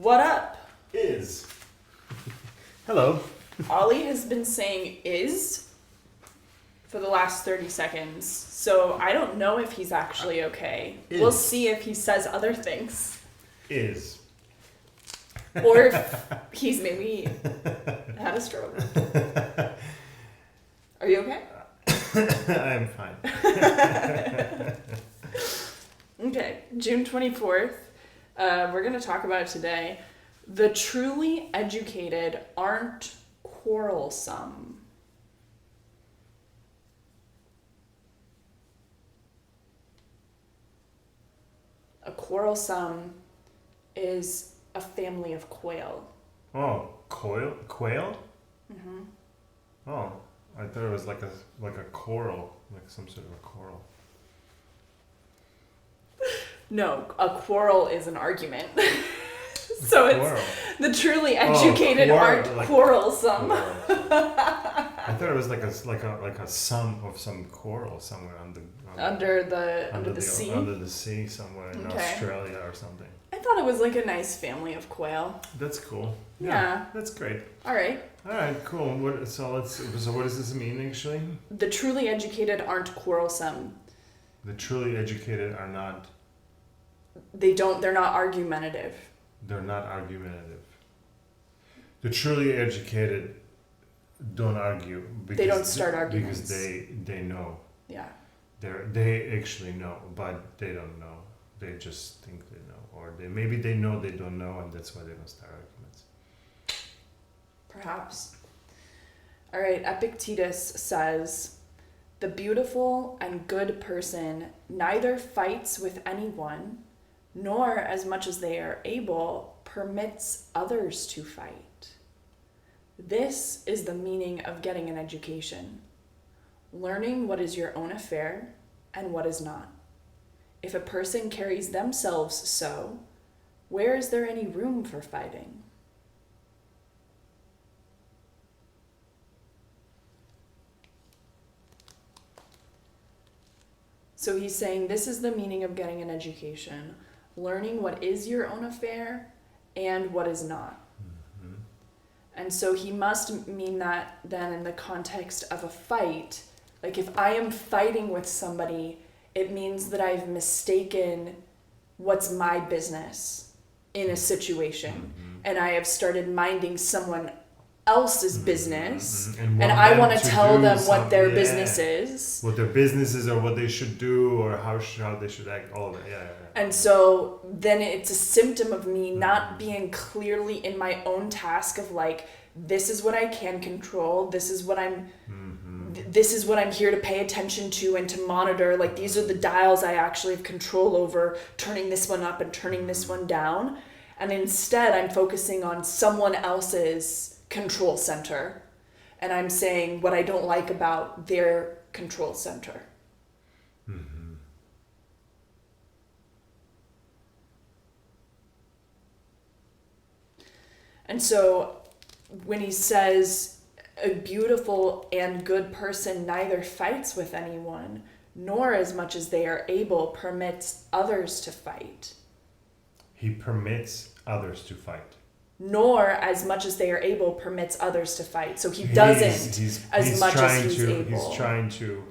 What up? Is. Hello. Oli has been saying is for the last 30 seconds, so I don't know if he's actually okay. Is. We'll see if he says other things. Is. Or if he's maybe had a stroke. Are you okay? I am fine. Okay, June 24th. We're going to talk about today. The truly educated aren't quarrelsome. A quarrelsome is a family of quail. Oh, quail? Mm-hmm. Oh, I thought it was like a coral, like some sort of a coral. No, a quarrel is an argument. So Quarrel. it's the truly educated aren't like quarrelsome. I thought it was like a sum of some coral somewhere Under the sea. Under the sea somewhere in Australia or something. I thought it was like a nice family of quail. That's cool. Yeah. That's great. All right. All right, cool. So what does this mean actually? The truly educated aren't quarrelsome. The truly educated are not. They're not argumentative. They're not argumentative. The truly educated don't argue. Because they don't start arguments. Because they know. Yeah. They actually know, but they don't know. They just think they know. Or maybe they know they don't know, and that's why they don't start arguments. Perhaps. All right, Epictetus says, "The beautiful and good person neither fights with anyone, nor, as much as they are able, permits others to fight. This is the meaning of getting an education. Learning what is your own affair and what is not. If a person carries themselves so, where is there any room for fighting?" So he's saying this is the meaning of getting an education. Learning what is your own affair and what is not. Mm-hmm. And so he must mean that then in the context of a fight. Like if I am fighting with somebody, it means that I've mistaken what's my business in a situation. Mm-hmm. And I have started minding someone else's business. Mm-hmm. And I want to tell them what their business is. What their business is, or what they should do, or how they should act, all of it. Yeah. And so then it's a symptom of me not being clearly in my own task of like, this is what I can control. This is what I'm here to pay attention to and to monitor. Like these are the dials I actually have control over, turning this one up and turning this one down. And instead I'm focusing on someone else's control center. And I'm saying what I don't like about their control center. Mm-hmm. And so when he says a beautiful and good person neither fights with anyone, nor as much as they are able permits others to fight. He permits others to fight. Nor as much as they are able permits others to fight. So he doesn't as much as he's able. He's trying to,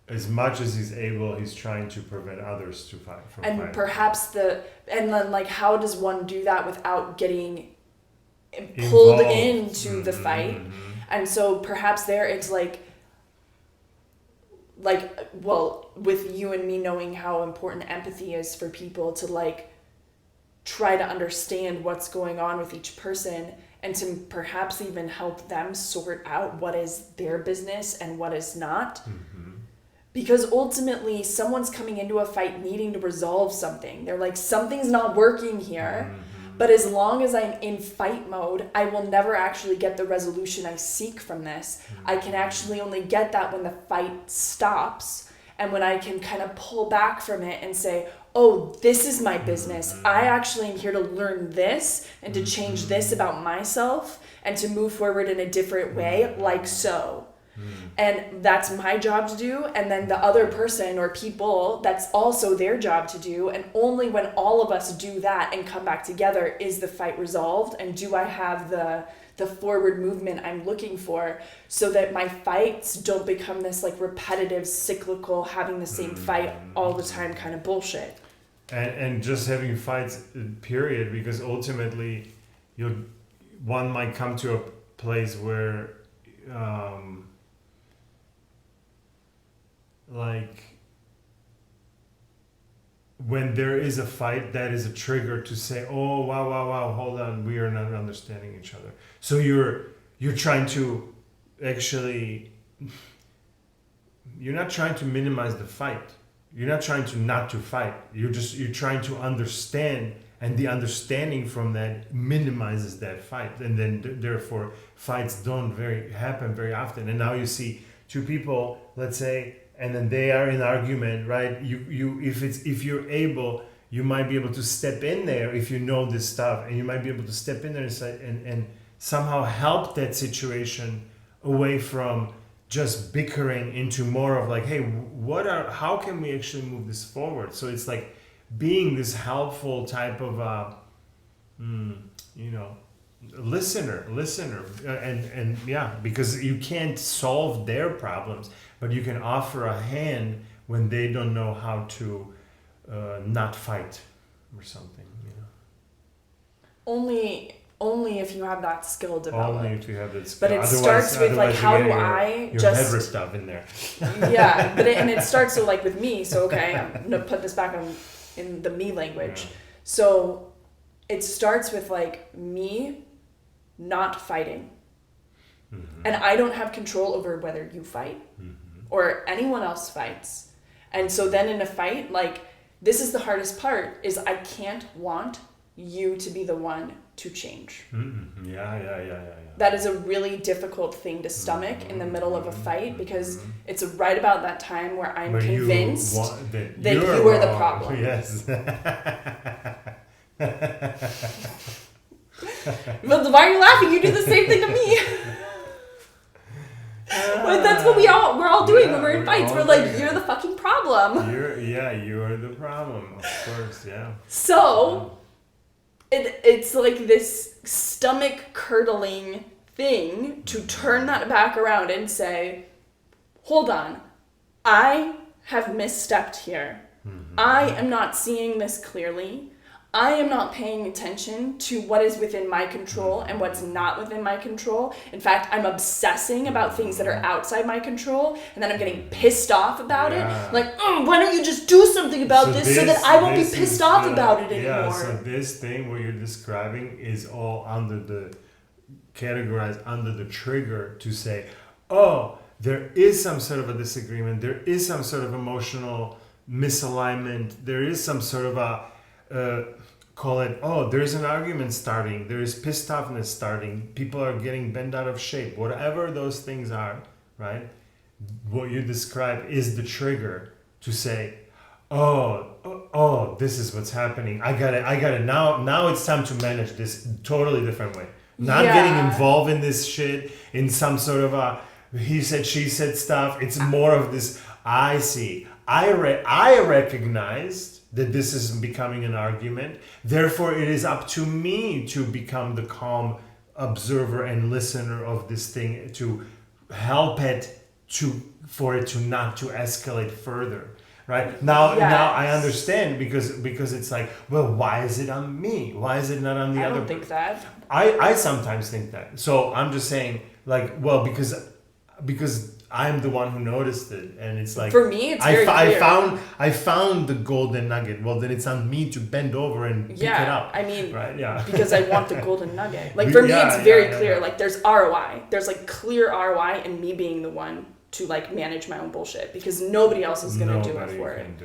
as much as he's able, he's trying to prevent others to fight from fighting. And perhaps and then like how does one do that without getting pulled into the fight? And so perhaps there it's like well, with you and me knowing how important empathy is for people to like try to understand what's going on with each person and to perhaps even help them sort out what is their business and what is not. Mm-hmm. Because ultimately someone's coming into a fight needing to resolve something. They're like, something's not working here. Mm-hmm. But as long as I'm in fight mode, I will never actually get the resolution I seek from this. Mm-hmm. I can actually only get that when the fight stops and when I can kind of pull back from it and say, oh, this is my business. I actually am here to learn this and to change this about myself and to move forward in a different way, like so. And that's my job to do. And then the other person or people, that's also their job to do. And only when all of us do that and come back together is the fight resolved. And do I have the forward movement I'm looking for, so that my fights don't become this like repetitive, cyclical, having the same fight all the time kind of bullshit. And just having fights, period, because ultimately one might come to a place where like when there is a fight, that is a trigger to say, oh, wow, hold on, we are not understanding each other. So you're trying to actually, you're not trying to minimize the fight. You're not trying to not to fight. You're trying to understand, and the understanding from that minimizes that fight. And then therefore fights don't happen very often. And now you see two people, let's say, and then they are in argument, right? If you're able, you might be able to step in there if you know this stuff, and you might be able to step in there and somehow help that situation away from just bickering into more of like, hey, how can we actually move this forward? So it's like being this helpful type of listener, and yeah, because you can't solve their problems, but you can offer a hand when they don't know how to not fight or something, Only if you have that skill developed. Only if you have that skill. But it starts with like, how do I your just head ripped up in there. Yeah, but it starts so like with me. So okay, I'm gonna put this back in the me language. Yeah. So it starts with like me not fighting, and I don't have control over whether you fight or anyone else fights. And so then in a fight, like, this is the hardest part, is I can't want you to be the one to change. Yeah. That is a really difficult thing to stomach in the middle of a fight, because it's right about that time where I'm convinced that you are the problem. Yes. But why are you laughing? You do the same thing to me. But that's what we're all doing when we're in fights. We're like, you're the fucking problem. You're the problem, of course, yeah. So it's like this stomach curdling thing to turn that back around and say, hold on, I have misstepped here. I am not seeing this clearly. I am not paying attention to what is within my control and what's not within my control. In fact, I'm obsessing about things that are outside my control, and then I'm getting pissed off about it. Like, why don't you just do something about this so that I won't be pissed off about it anymore? Yeah, so this thing what you're describing is all categorized under the trigger to say, oh, there is some sort of a disagreement, there is some sort of emotional misalignment, there is some sort of a call it, there's an argument starting, there is pissed offness starting, people are getting bent out of shape, whatever those things are, right? What you describe is the trigger to say, this is what's happening. I got it. Now it's time to manage this totally different way. Not getting involved in this shit in some sort of a he said, she said stuff. It's more of this, I see. I recognized that this is becoming an argument. Therefore, it is up to me to become the calm observer and listener of this thing, to help it for it to not to escalate further. Right? Now I understand because it's like, well, why is it on me? Why is it not on the other? I don't think that. I sometimes think that. So I'm just saying, like, well, because I'm the one who noticed it, and it's like, for me, it's very clear. I found the golden nugget. Well, then it's on me to bend over and pick it up. I mean, right? Yeah. Because I want the golden nugget. Like, for me, it's very clear. Like, there's ROI. There's like clear ROI in me being the one to like manage my own bullshit, because nobody else is gonna do it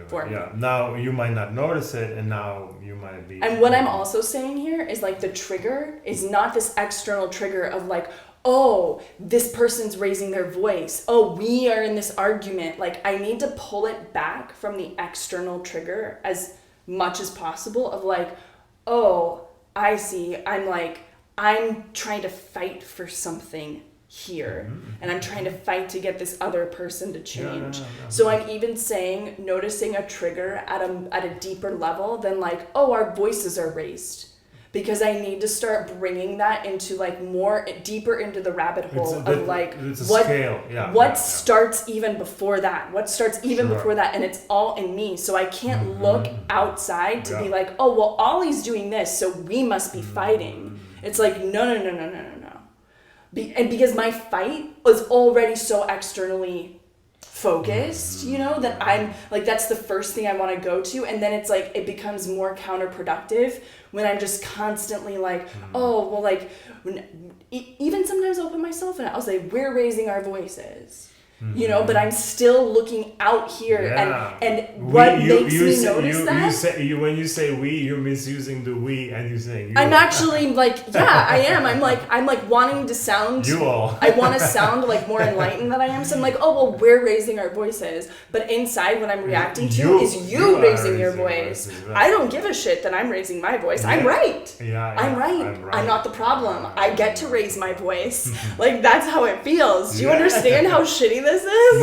for me. Yeah. Now you might not notice it, and now you might be. And what I'm also saying here is like the trigger is not this external trigger of like, oh, this person's raising their voice. Oh, we are in this argument. Like, I need to pull it back from the external trigger as much as possible of like, oh, I see. I'm trying to fight for something here, and I'm trying to fight to get this other person to change. Yeah. So I'm even saying, noticing a trigger at a deeper level than like, oh, our voices are raised, because I need to start bringing that into like more deeper into the rabbit hole of like what starts even before that, before that, and it's all in me. So I can't look outside to be like, oh, well, Ollie's doing this, so we must be fighting. It's like, no. And because my fight was already so externally focused, you know, that I'm like, that's the first thing I want to go to. And then it's like, it becomes more counterproductive when I'm just constantly like, oh, well, like, even sometimes I'll put myself in it. I'll say, we're raising our voices. You know, but I'm still looking out here, and what makes me notice that? When you say we, you're misusing the we, and you're saying you. I'm actually like, I am. I'm like wanting to sound. You all. I want to sound like more enlightened than I am. So I'm like, oh well, we're raising our voices, but inside, what I'm reacting to is you raising your voice. Voices, right. I don't give a shit that I'm raising my voice. I'm right. I'm right. I'm not the problem. I get to raise my voice. Like that's how it feels. Do you understand how shitty this is?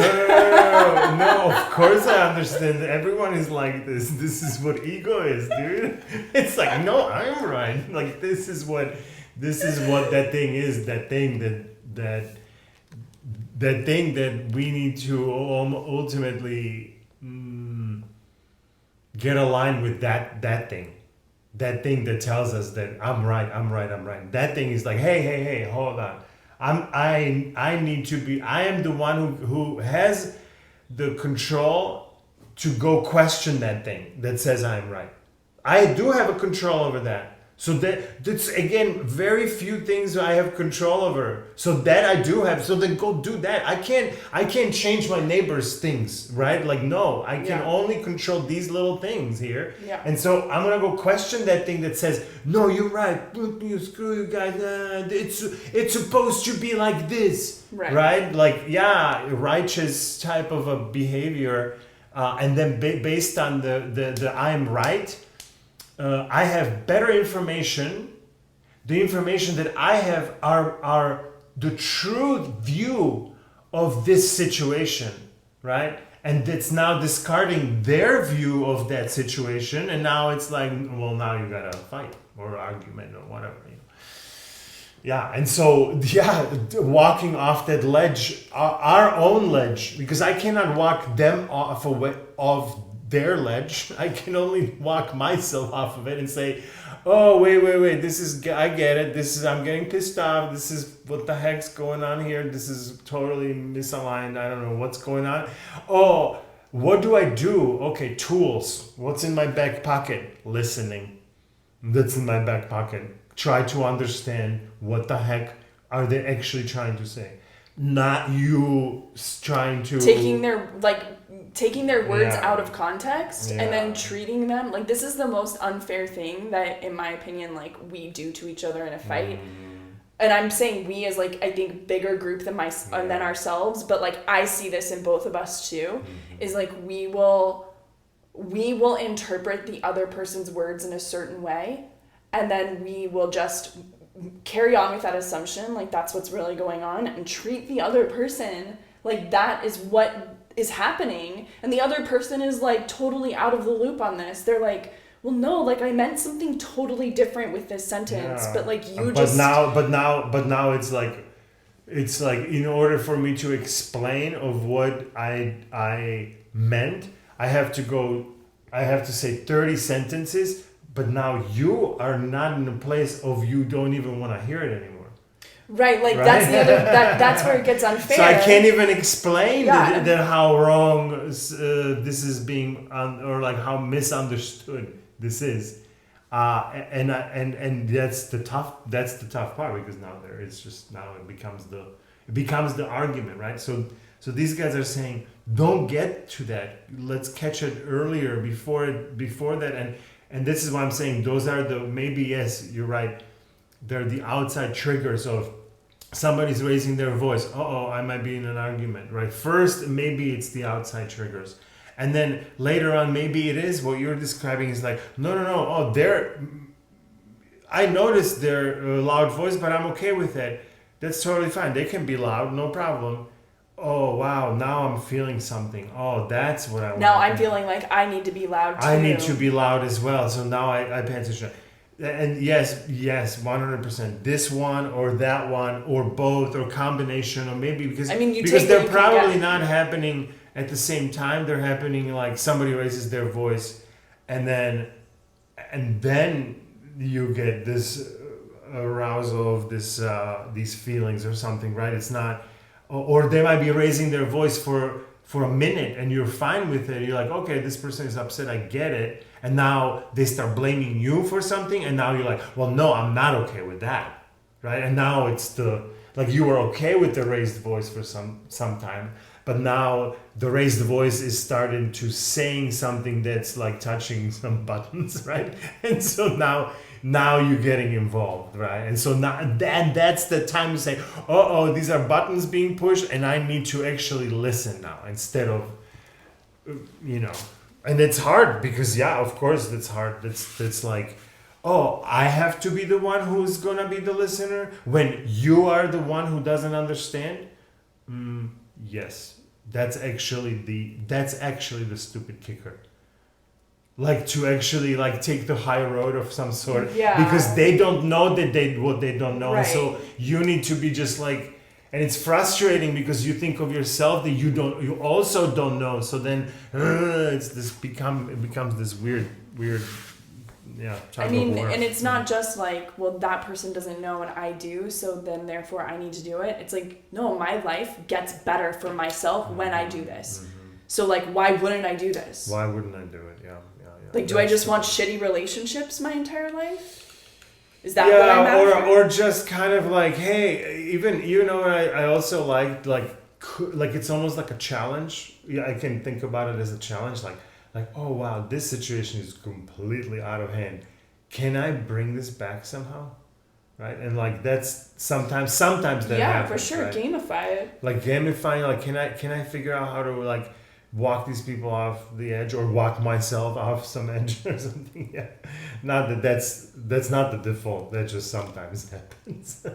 No, of course I understand. Everyone is like this. This is what ego is, dude. It's like, no, I'm right. Like this is what that thing is. That thing that we need to ultimately get aligned with. That thing that tells us that I'm right. That thing is like, hey, hold on. I need to be. I am the one who has the control to go question that thing that says I'm right. I do have a control over that. So that's again very few things I have control over. So that I do have. So then go do that. I can't change my neighbor's things, right? Like no, I can only control these little things here. Yeah. And so I'm gonna go question that thing that says, no, you're right. Screw you guys. It's supposed to be like this, right? Like righteous type of a behavior, and then based on the I'm right. I have better information. The information that I have are the true view of this situation, right? And it's now discarding their view of that situation, and now it's like, well, now you gotta fight or argument or whatever. You know? Yeah, and so walking off that ledge, our own ledge, because I cannot walk them off of their ledge. I can only walk myself off of it and say, oh, wait, this is, I get it. I'm getting pissed off. This is what the heck's going on here. This is totally misaligned. I don't know what's going on. Oh, what do I do? Okay, tools. What's in my back pocket? Listening. That's in my back pocket. Try to understand what the heck are they actually trying to say. Not you trying to... Taking their words out of context and then treating them like this is the most unfair thing that, in my opinion, like we do to each other in a fight. And I'm saying we as like I think bigger group than than ourselves, but like I see this in both of us too. Is like we will interpret the other person's words in a certain way, and then we will just carry on with that assumption like that's what's really going on, and treat the other person like that is what is happening, and the other person is like totally out of the loop on this. They're like, well, no, like I meant something totally different with this sentence, but like you but now it's like in order for me to explain of what I meant, I have to say 30 sentences, but now you are not in a place of you don't even want to hear it anymore. Right, like that's the other. That's where it gets unfair. So I can't even explain that how wrong this is being, or like how misunderstood this is, and that's the tough part, because now it becomes the argument, right? So these guys are saying, don't get to that. Let's catch it earlier before that, and this is why I'm saying those are yes, you're right. They're the outside triggers of somebody's raising their voice. I might be in an argument, right? First, maybe it's the outside triggers. And then later on, maybe it is what you're describing is like, no. I noticed their loud voice, but I'm okay with it. That's totally fine. They can be loud, no problem. Oh wow, now I'm feeling something. Oh, that's what I want. Now I'm feeling like I need to be loud too. I need to be loud as well. So now I pay attention. And yes, 100%. This one or that one or both or combination or maybe because they're probably not happening at the same time. They're happening like somebody raises their voice, and then you get this arousal of these feelings or something, right? It's not, or they might be raising their voice for a minute and you're fine with it. You're like, okay, this person is upset, I get it. And now they start blaming you for something, and now you're like, well, no, I'm not okay with that, right? And now it's like you were okay with the raised voice for some time, but now the raised voice is starting to saying something that's like touching some buttons, right? And so now you're getting involved, right? And so now that's the time to say, oh, these are buttons being pushed, and I need to actually listen now instead of, and it's hard because, yeah, of course it's hard. It's like, oh, I have to be the one who's gonna be the listener when you are the one who doesn't understand. Yes, that's actually the stupid kicker. Like to actually like take the high road of some sort, because they don't know what they don't know, right. And so you need to be just like. And it's frustrating because you think of yourself that you also don't know. So then it becomes this weird, I mean, and it's not just like, well, that person doesn't know and I do, so then therefore I need to do it. It's like, no, my life gets better for myself when I do this. Mm-hmm. So like, why wouldn't I do this? Why wouldn't I do it? Yeah. Like, do I just want shitty relationships my entire life? Is that what I'm after? or just kind of like, hey, even I also like it's almost like a challenge. Yeah, I can think about it as a challenge. Like oh wow, this situation is completely out of hand. Can I bring this back somehow? Right, and like that's sometimes that happens. Yeah, for sure, right? Gamify it. Like gamifying. Like can I figure out how to like walk these people off the edge or walk myself off some edge or something. Yeah, not that's not the default. That just sometimes happens.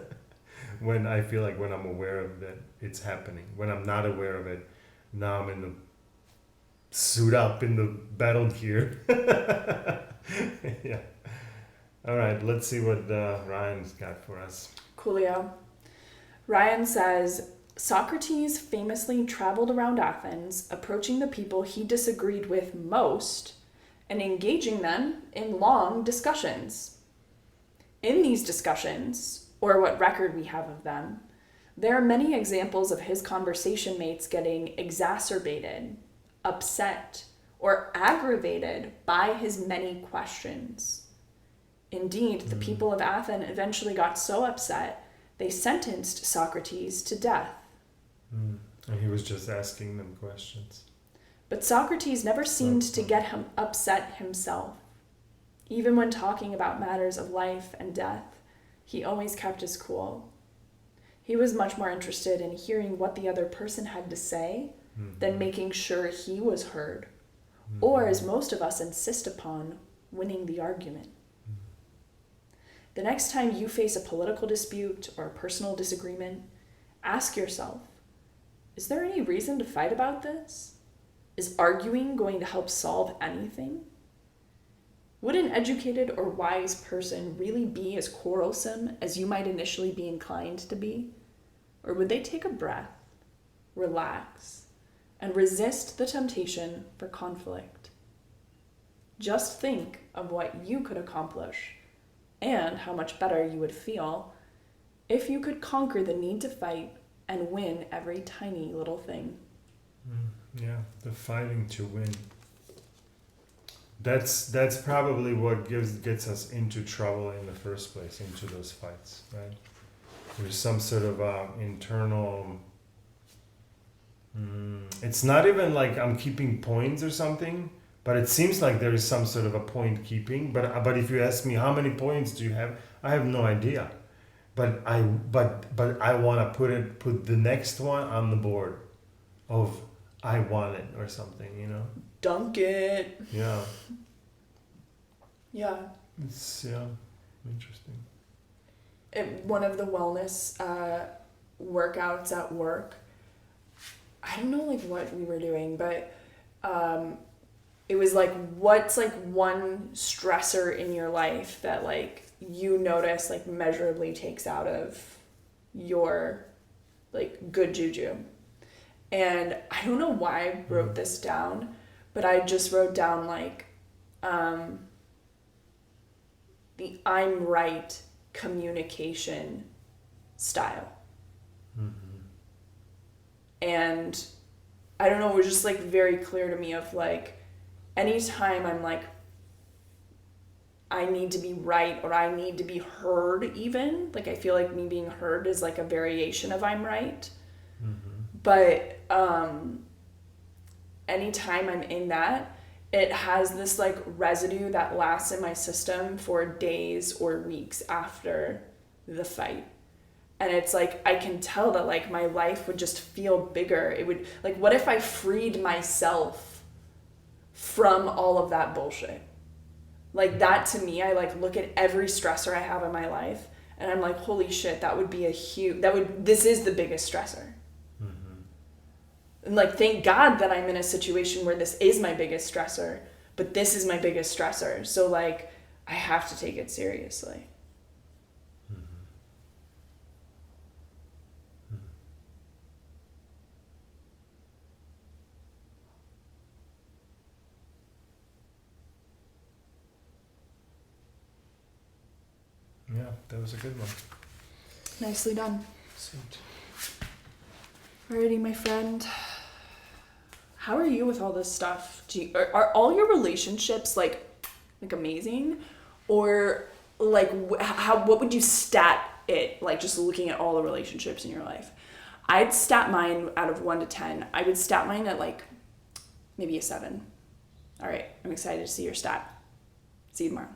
When I feel like when I'm aware of that it's happening. When I'm not aware of it, now I'm in the suit up in the battle gear. Yeah. All right, let's see what Ryan's got for us. Coolio. Ryan says, Socrates famously traveled around Athens, approaching the people he disagreed with most and engaging them in long discussions. In these discussions, or what record we have of them, there are many examples of his conversation mates getting exacerbated, upset, or aggravated by his many questions. Indeed, the people of Athens eventually got so upset, they sentenced Socrates to death. And he was just asking them questions. But Socrates never seemed to get him upset himself. Even when talking about matters of life and death, he always kept his cool. He was much more interested in hearing what the other person had to say than making sure he was heard, or, as most of us insist upon, winning the argument. The next time you face a political dispute or a personal disagreement, ask yourself, is there any reason to fight about this? Is arguing going to help solve anything? Would an educated or wise person really be as quarrelsome as you might initially be inclined to be? Or would they take a breath, relax, and resist the temptation for conflict? Just think of what you could accomplish and how much better you would feel if you could conquer the need to fight and win every tiny little thing. Yeah, the fighting to win. That's probably what gets us into trouble in the first place, into those fights, right? There's some sort of internal. It's not even like I'm keeping points or something, but it seems like there is some sort of a point keeping. But if you ask me how many points do you have, I have no idea. But I want to put the next one on the board of I want it or something, Dunk it. Yeah. Yeah. It's interesting. one of the wellness workouts at work. I don't know like what we were doing, but it was like, what's like one stressor in your life that like you notice like measurably takes out of your like good juju. And I don't know why I wrote this down, but I just wrote down like the I'm right communication style. And I don't know, it was just like very clear to me of like, anytime I'm like, I need to be right or I need to be heard even, like I feel like me being heard is like a variation of I'm right. But anytime I'm in that, it has this like residue that lasts in my system for days or weeks after the fight. And it's like, I can tell that like my life would just feel bigger. It would, like, what if I freed myself from all of that bullshit? Like that to me, I like look at every stressor I have in my life and I'm like, holy shit, that would be this is the biggest stressor. And like, thank God that I'm in a situation where this is my biggest stressor, but this is my biggest stressor. So like, I have to take it seriously. Yeah, that was a good one. Nicely done. Sweet. Alrighty, my friend. How are you with all this stuff? Are all your relationships like amazing, or like what would you stat it, like just looking at all the relationships in your life? I'd stat mine out of 1 to 10. I would stat mine at like maybe a 7. All right, I'm excited to see your stat. See you tomorrow.